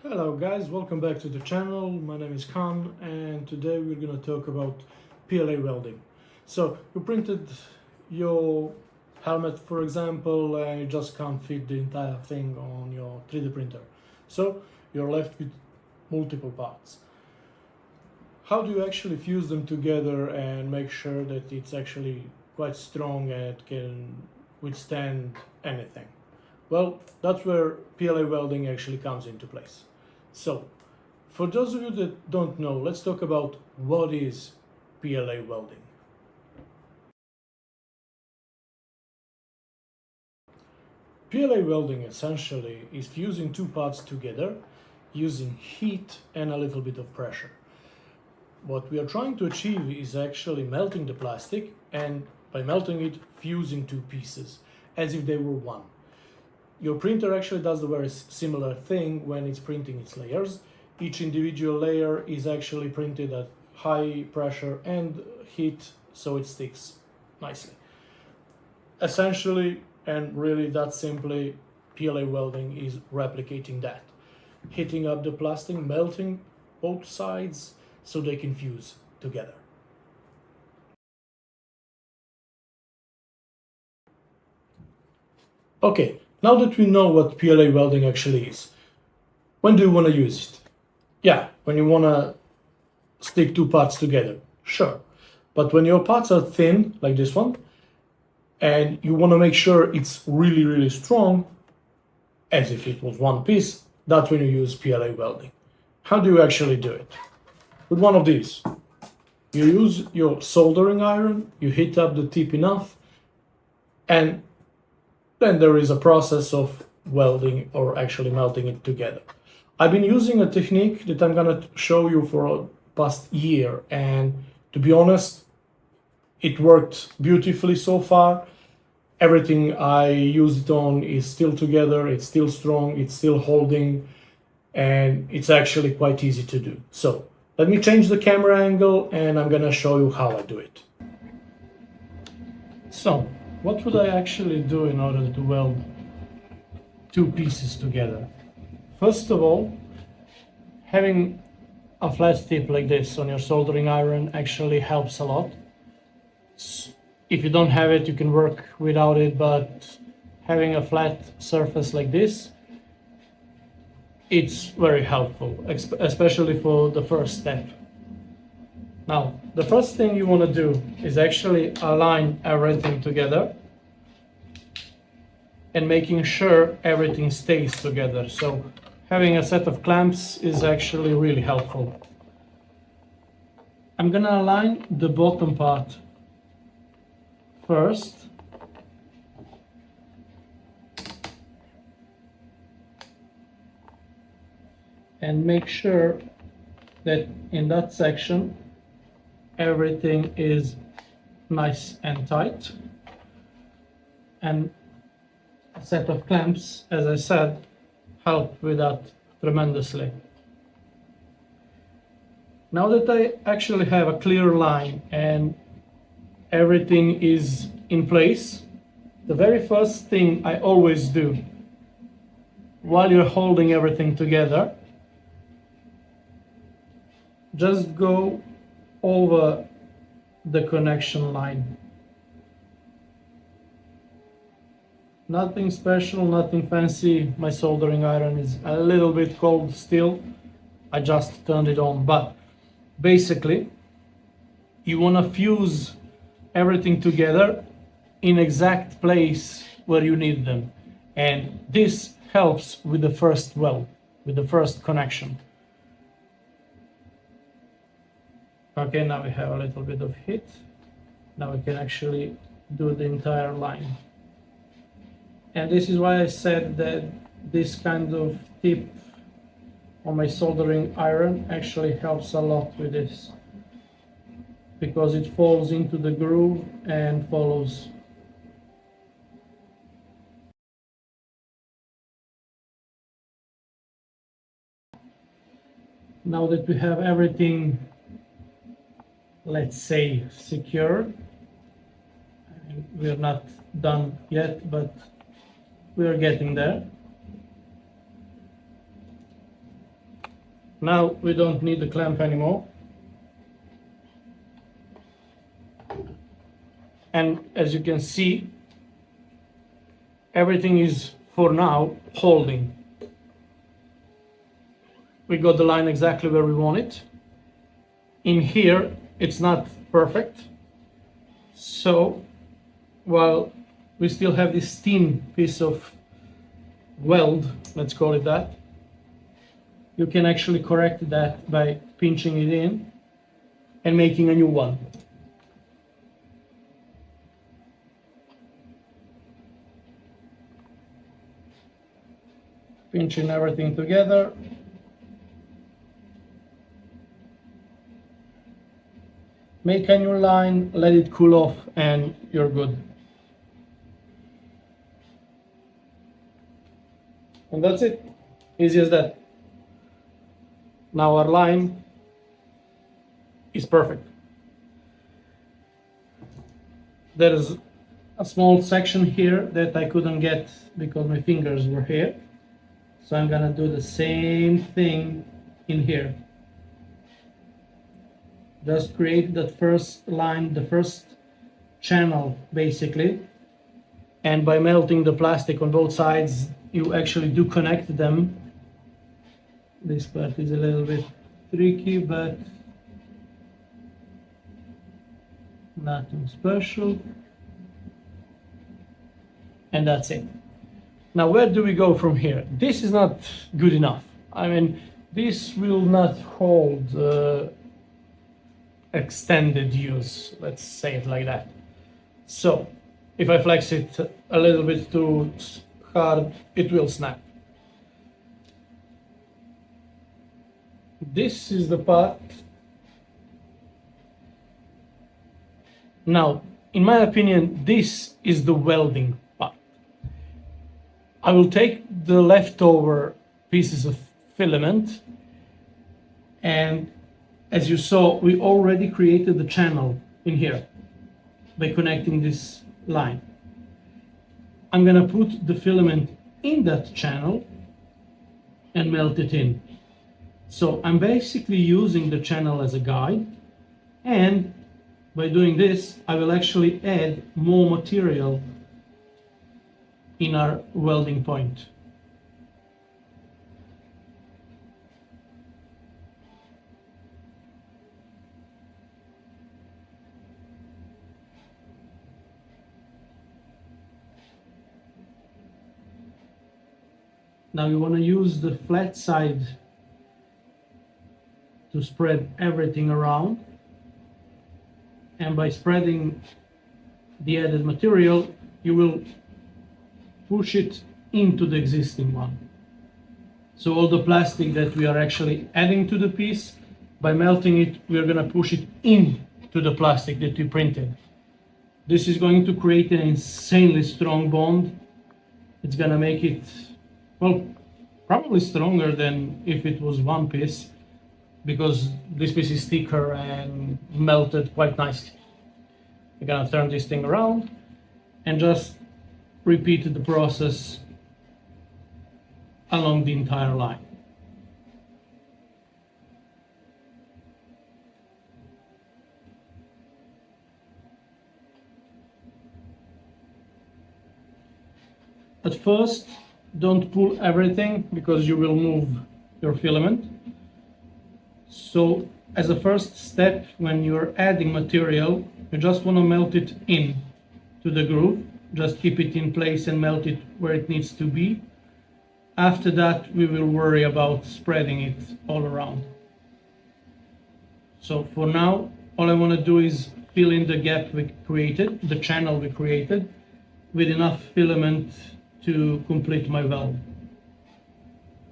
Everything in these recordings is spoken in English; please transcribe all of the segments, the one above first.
Hello guys, welcome back to the channel. My name is Khan and today we're going to talk about PLA welding. So you printed your helmet, for example, and you just can't fit the entire thing on your 3D printer. So you're left with multiple parts. How do you actually fuse them together and make sure that it's actually quite strong and it can withstand anything? Well, that's where PLA welding actually comes into place. So, for those of you that don't know, let's talk about what is PLA welding. PLA welding essentially is fusing two parts together using heat and a little bit of pressure. What we are trying to achieve is actually melting the plastic and by melting it, fusing two pieces as if they were one. Your printer actually does the very similar thing when it's printing its layers. Each individual layer is actually printed at high pressure and heat so it sticks nicely. Essentially, and really that simply, PLA welding is replicating that. Heating up the plastic, melting both sides so they can fuse together. Okay, now that we know what PLA welding actually is, when do you want to use it? Yeah, when you want to stick two parts together, sure. But when your parts are thin, like this one, and you want to make sure it's really, really strong, as if it was one piece, that's when you use PLA welding. How do you actually do it? With one of these. You use your soldering iron, you heat up the tip enough, and then there is a process of welding or actually melting it together. I've been using a technique that I'm gonna show you for the past year, and to be honest, it worked beautifully so far. Everything I used it on is still together, it's still strong, it's still holding, and it's actually quite easy to do. So let me change the camera angle and I'm gonna show you how I do it. So what would I actually do in order to weld two pieces together? First of all, having a flat tip like this on your soldering iron actually helps a lot. If you don't have it, you can work without it, but having a flat surface like this, it's very helpful, especially for the first step. Now, the first thing you want to do is actually align everything together and making sure everything stays together. So having a set of clamps is actually really helpful. I'm gonna align the bottom part first. And make sure that in that section everything is nice and tight. And a set of clamps, as I said, help with that tremendously. Now that I actually have a clear line and everything is in place, the very first thing I always do while you're holding everything together, just go over the connection line. Nothing special, nothing fancy. My soldering iron is a little bit cold still. I just turned it on, but basically you want to fuse everything together in exact place where you need them, and this helps with the first weld, with the first connection. Okay, now we have a little bit of heat. Now we can actually do the entire line. And this is why I said that this kind of tip on my soldering iron actually helps a lot with this, because it falls into the groove and follows. Now that we have everything, let's say, secure, we're not done yet, but we are getting there. Now we don't need the clamp anymore. And as you can see, everything is for now holding. We got the line exactly where we want it. In here, it's not perfect. So while we still have this thin piece of weld, let's call it that, you can actually correct that by pinching it in and making a new one. Pinching everything together. Make a new line, let it cool off, and you're good. And that's it. Easy as that. Now our line is perfect. There is a small section here that I couldn't get because my fingers were here. So I'm gonna do the same thing in here. Just create that first line, the first channel basically. And by melting the plastic on both sides, you actually do connect them. This part is a little bit tricky, but nothing special. And that's it. Now, where do we go from here? This is not good enough. I mean, this will not hold extended use, let's say it like that. So, if I flex it a little bit too hard, it will snap. This is the part. Now, in my opinion, this is the welding part. I will take the leftover pieces of filament, and as you saw, we already created the channel in here by connecting this line. I'm gonna put the filament in that channel and melt it in. So I'm basically using the channel as a guide, and by doing this, I will actually add more material in our welding point. Now you want to use the flat side to spread everything around, and by spreading the added material, you will push it into the existing one. So all the plastic that we are actually adding to the piece, by melting it, we are going to push it into the plastic that we printed. This is going to create an insanely strong bond. It's going to make it, well, probably stronger than if it was one piece, because this piece is thicker and melted quite nicely. We're going to turn this thing around and just repeat the process along the entire line. At first, don't pull everything because you will move your filament. So as a first step, when you're adding material, you just want to melt it in to the groove. Just keep it in place and melt it where it needs to be. After that, we will worry about spreading it all around. So for now, all I want to do is fill in the gap we created, the channel we created, with enough filament to complete my weld.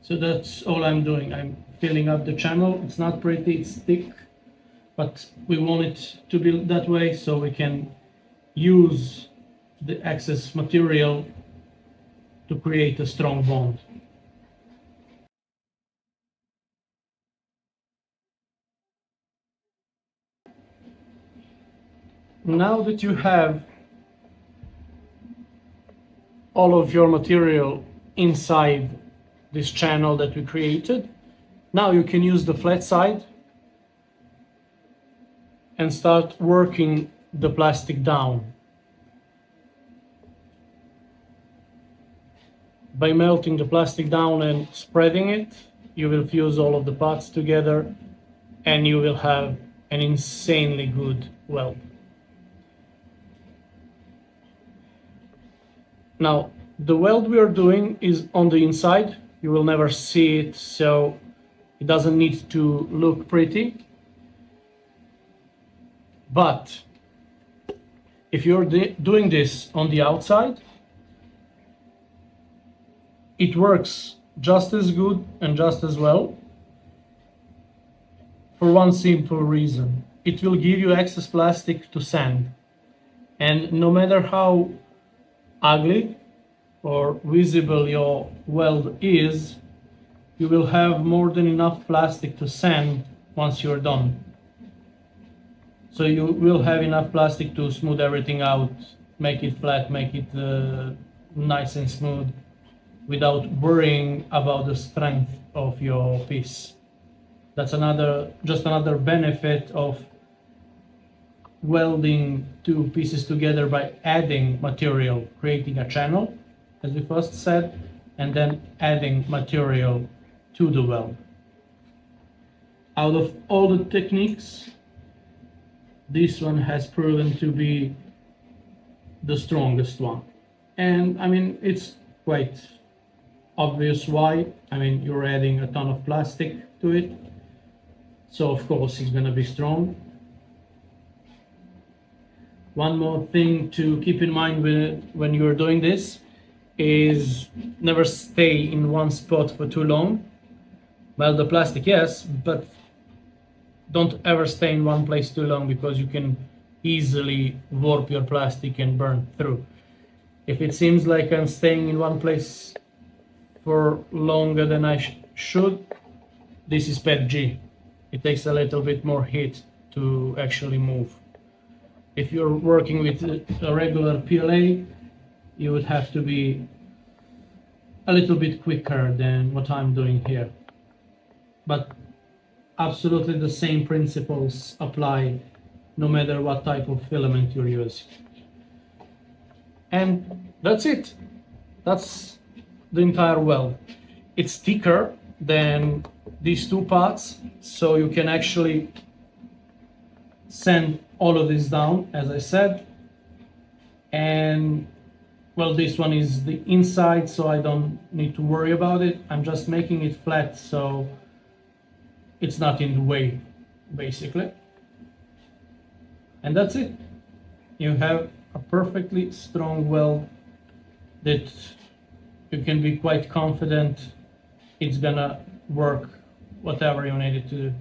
So that's all I'm doing. I'm filling up the channel. It's not pretty, it's thick, but we want it to be that way so we can use the excess material to create a strong bond. Now that you have all of your material inside this channel that we created, Now you can use the flat side and start working the plastic down. By melting the plastic down and spreading it, you will fuse all of the parts together and you will have an insanely good weld. Now, the weld we are doing is on the inside. You will never see it, so it doesn't need to look pretty. But if you're doing this on the outside, it works just as good and just as well for one simple reason. It will give you excess plastic to sand. And no matter how ugly or visible your weld is, you will have more than enough plastic to sand once you're done. So you will have enough plastic to smooth everything out, make it flat, make it nice and smooth, without worrying about the strength of your piece. That's just another benefit of welding two pieces together by adding material, creating a channel, as we first said, and then adding material to the weld. Out of all the techniques, this one has proven to be the strongest one. And I mean, it's quite obvious why. I mean, you're adding a ton of plastic to it, so of course it's gonna be strong. One more thing to keep in mind when you're doing this is never stay in one spot for too long. Well, the plastic, yes, but don't ever stay in one place too long, because you can easily warp your plastic and burn through. If it seems like I'm staying in one place for longer than I should, this is pet G. It takes a little bit more heat to actually move. If you're working with a regular PLA, you would have to be a little bit quicker than what I'm doing here. But absolutely the same principles apply no matter what type of filament you're using. And that's it. That's the entire weld. It's thicker than these two parts, so you can actually sand all of this down, as I said. And well, this one is the inside, so I don't need to worry about it. I'm just making it flat, so it's not in the way, basically. And that's it. You have a perfectly strong weld that you can be quite confident it's gonna work whatever you need it to do.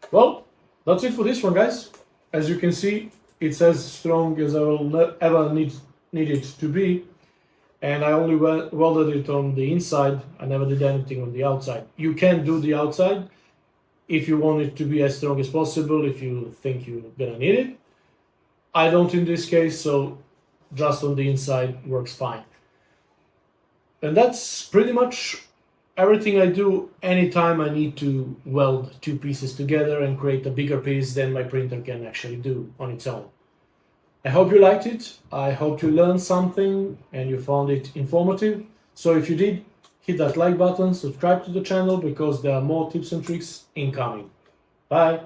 Well, that's it for this one, guys. As you can see, it's as strong as I will ever need it to be. And I only welded it on the inside. I never did anything on the outside. You can do the outside if you want it to be as strong as possible, if you think you're gonna need it. I don't in this case, so just on the inside works fine. And that's pretty much everything I do anytime I need to weld two pieces together and create a bigger piece than my printer can actually do on its own. I hope you liked it. I hope you learned something and you found it informative. So if you did, hit that like button, subscribe to the channel, because there are more tips and tricks incoming. Bye!